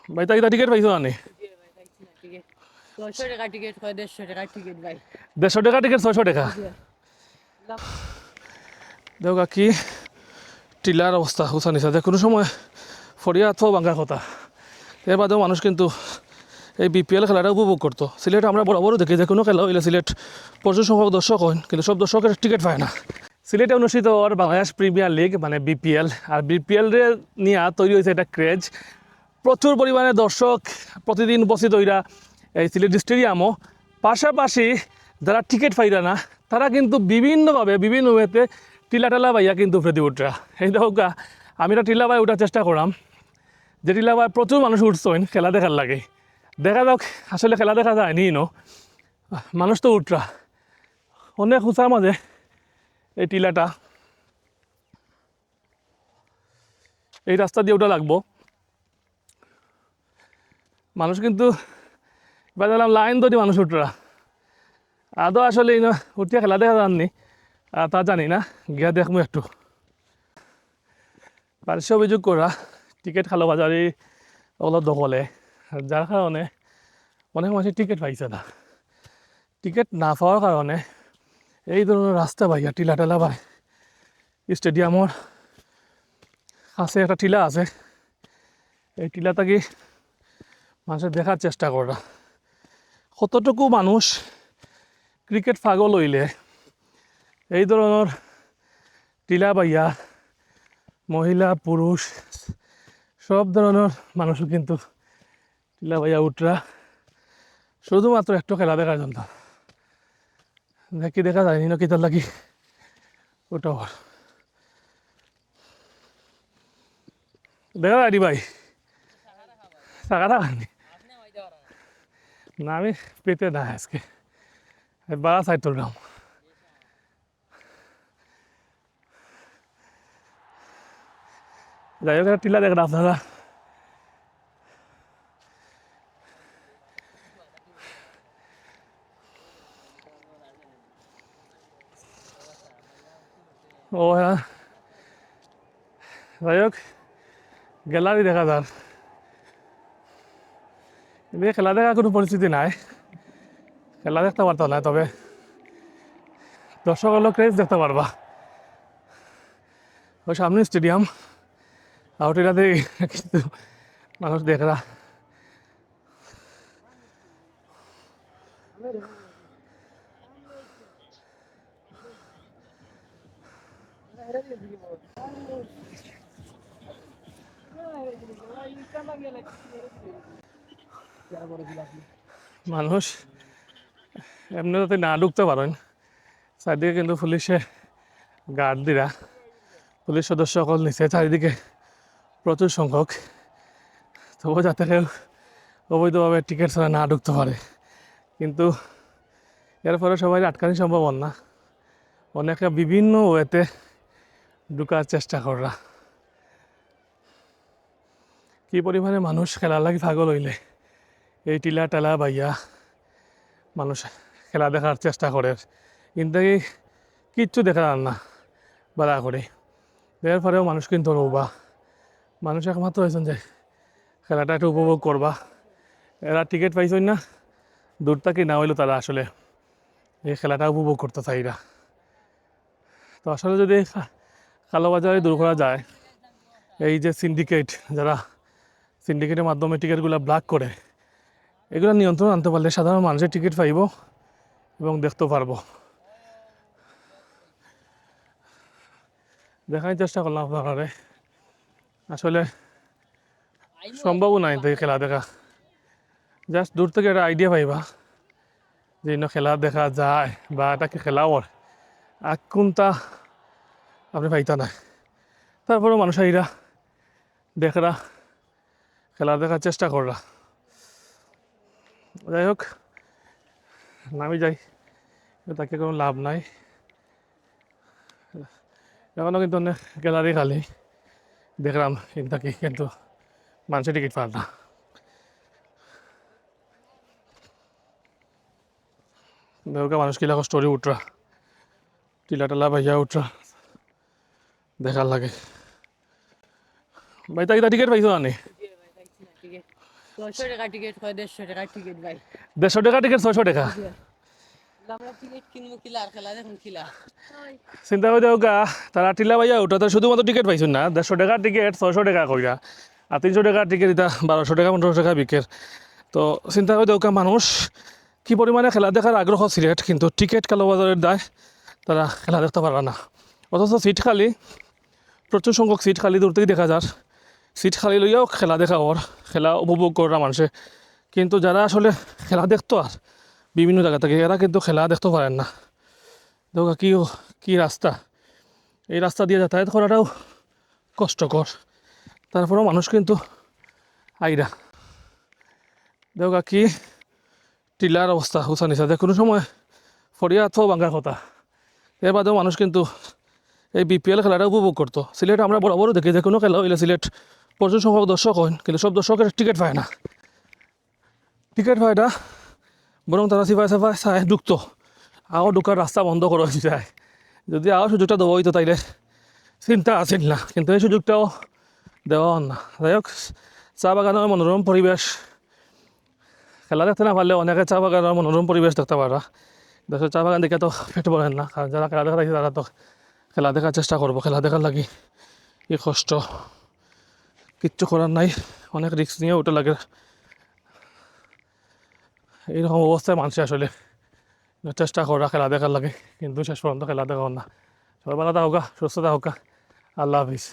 ভাই তাই টিকিট পাইছো আনি 600 টাকা টিকিট হয়, 150 টাকা টিকিট ভাই। 150 টাকা টিকিট 600 টাকা। দেখো কি টিলার অবস্থা হুসা নিচা যে কোনো সময় ফরিয়া অথবা বাঙ্গার কথা। এর বাদেও মানুষ কিন্তু এই বিপিএল খেলাটা উপভোগ করতো। সিলেট আমরা বরাবরও দেখি যে কোনো খেলা হইলে সিলেট প্রচুর সংখ্যক দর্শক হয়, কিন্তু সব দর্শকের টিকিট পায় না। সিলেটে অনুষ্ঠিত হওয়ার বাংলাদেশ প্রিমিয়ার লিগ মানে বিপিএল, আর বিপিএল নিয়ে তৈরি হয়েছে একটা ক্রেজ। প্রচুর পরিমাণে দর্শক প্রতিদিন উপস্থিত হইরা এই সিলেট স্টেডিয়ামও। পাশাপাশি যারা টিকিট পাইরা না তারা কিন্তু বিভিন্নভাবে বিভিন্ন ওয়েতে টিলা টালা পাইয়া কিন্তু প্রতিউঠরা। এই দেখো আমি একটা টিলা পাই ওঠার চেষ্টা করলাম, যে টিলা পাই প্রচুর মানুষ উঠছেন খেলা দেখার লাগে। দেখা যাক আসলে খেলা দেখা যায়নি মানুষ তো উঠরা অনেক উঁচার মাঝে এই টিলাটা। এই রাস্তা দিয়ে ওটা লাগবো। মানুষ কিন্তু এবার দেখলাম লাইন ধরে মানুষ উঠরা। আদৌ আসলে উঠিয়া খেলা দেখা যাননি তা জানি না, গিয়া দেখবো একটু। পারিশ্য অভিযোগ করা টিকিট খালো বাজারে ওগুলো দখলে, যার কারণে অনেক মানুষের টিকিট পাইছে না। টিকিট না পাওয়ার কারণে এই ধরনের রাস্তা পাইয়া টিলা টেলা পায়। স্টেডিয়ামর কাছে একটা টিলা আছে, এই টিলাটা কি মানুষের দেখার চেষ্টা করা কতটুকু মানুষ ক্রিকেট পাগল হইলে এই ধরনের টিলা পাইয়া মহিলা পুরুষ সব ধরনের মানুষও কিন্তু টিলা পাইয়া উঠরা শুধুমাত্র একটু খেলা দেখার জন্য। দেখি দেখা যায়নি না কি তার লাগি ওটাও দেখা যায়নি ভাই টাকা টাকানি না আমি পেতে না আজকে বাড়া সাইড তুললাম। যাই হোক টিলা দেখেন আপনারা। ও হ্যাঁ, যাই হোক গ্যালারি দেখা যার এদিকে খেলা দেখার কোনো পরিস্থিতি নাই, খেলা দেখতে পারতো না, তবে দর্শক হলো ক্রেজ দেখতে পারবা। ওই সামনে স্টেডিয়াম আউটিলাতে কিন্তু মানুষ দেখরা। মানুষ এমনি যাতে না ঢুকতে পারেন চারিদিকে কিন্তু পুলিশে গার্ড দিরা, পুলিশ সদস্য সকল নিচে চারিদিকে প্রচুর সংখ্যক, তবু যাতে কেউ অবৈধভাবে টিকিট ছাড়া না ঢুকতে পারে। কিন্তু এর ফলে সবাই আটকানি সম্ভব না, অনেকে বিভিন্ন ওয়েতে ঢুকার চেষ্টা করা। কি পরিমাণে মানুষ খেলার লাগি পাগল হইলে এই টিলা টেলা বাইয়া মানুষ খেলা দেখার চেষ্টা করে, কিন্তু কিচ্ছু দেখা যান না বাড়া করে। এর ফলেও মানুষ কিন্তু নৌবা মানুষ একমাত্র হয়েছেন যে খেলাটা একটু উপভোগ করবা। এরা টিকিট পাইছেন না দূর থেকে না হইলেও তারা আসলে এই খেলাটা উপভোগ করতে চাইরা। তো আসলে যদি কালোবাজারে দূর করা যায়, এই যে সিন্ডিকেট যারা সিন্ডিকেটের মাধ্যমে টিকিটগুলো ব্লক করে এগুলো নিয়ন্ত্রণ আনতে পারলে সাধারণ মানুষের টিকিট পাইব এবং দেখতে পারবো। দেখার চেষ্টা করলাম আপনারে, আসলে সম্ভবও নাই তো খেলা দেখা। জাস্ট দূর থেকে একটা আইডিয়া পাইবা যে খেলা দেখা যায় বা এটাকে খেলা ওর আর কোনটা আপনি পাইতা না। তারপরেও মানুষ আইরা দেখরা খেলা দেখার চেষ্টা কররা। যাই হোক নামি যাই, তাকে কোনো লাভ নাই। এখনও কিন্তু অনেক গ্যালারি খালি দেখলাম তাকে, কিন্তু মানুষের টিকিট পার না। দেখো মানুষ কিলা স্টোরি উঠরা টিলা টেলা ভাইয়া উঠরা দেখার লাগে। ভাই তাকে টিকিট পাইছো না? 600 টাকা টিকিট হয়, 150 টাকা টিকিট ভাই। 150 টাকা টিকিট, 600 টাকা। আমরা টিকিট কিনবো কিলা আর খেলা দেখুন কিলা। চিন্তা করে দেও গা, তারা টিলা পাইয়া ওটা তো শুধুমাত্র টিকিট পাইছেন না, 150 টাকার টিকিট 600 টাকা কইরা, আর 300 টাকার টিকিট এটা 1200 টাকা 1500 টাকা বিকের। তো চিন্তা করে দেও গা মানুষ কী পরিমাণে খেলা দেখার আগ্রহ সিলেট, কিন্তু টিকিট কালোবাজারের দায় তারা খেলা দেখতে পারবে না। অথচ সিট খালি, প্রচুর সংখ্যক সিট খালি দূর থেকে দেখা যার, সিট খালি লইয়াও খেলা দেখা ওর, খেলা উপভোগ করা মানুষে। কিন্তু যারা আসলে খেলা দেখতো আর বিভিন্ন জায়গা থেকে, এরা কিন্তু খেলা দেখতে পারেন না। দেখো কি কি রাস্তা, এই রাস্তা দিয়ে যাতায়াত করাটাও কষ্টকর, তারপরেও মানুষ কিন্তু আইরা। দেখো কি টিলার অবস্থা উঁচা নিচা, যে কোনো সময় ফরিয়া অথবা ভাঙ্গার কথা। এর বাদেও মানুষ কিন্তু এই বিপিএল খেলাটা উপভোগ করতো। সিলেট আমরা বরাবরও দেখি, যে কোনো খেলা হইলে সিলেট প্রচুর সংখ্যক দর্শক হয়, কিন্তু সব দর্শকের টিকিট পায় না, টিকিট পায় না, বরং তারা সিফাই সাফাই চায় ঢুকত, আও ঢুকার রাস্তা বন্ধ করা হয়ে যায়। যদি আও সুযোগটা দেওয়া হইতো তাইলে চিন্তা আছিল না, কিন্তু এই সুযোগটাও দেওয়া হন না। যাই হোক, চা বাগানের মনোরম পরিবেশ, খেলা দেখতে না পারলে অনেকে চা বাগানের মনোরম পরিবেশ দেখতে পারা। দেশের চা বাগান দেখে তো পেট ভরেন না, কারণ যারা খেলা দেখা দেখছে তারা তো খেলা দেখার চেষ্টা করবো, খেলা দেখার লাগি কি কষ্ট, কিচ্ছু করার নাই, অনেক রিস্ক নিয়ে ওটা লাগে। এইরকম অবস্থায় মানুষ আসলে চেষ্টা করা খেলা দেখার লাগে, কিন্তু শেষ পর্যন্ত খেলা দেখা না। সবাই ভালো থাকুক, সুস্থ থাকুক, আল্লাহ হাফিজ।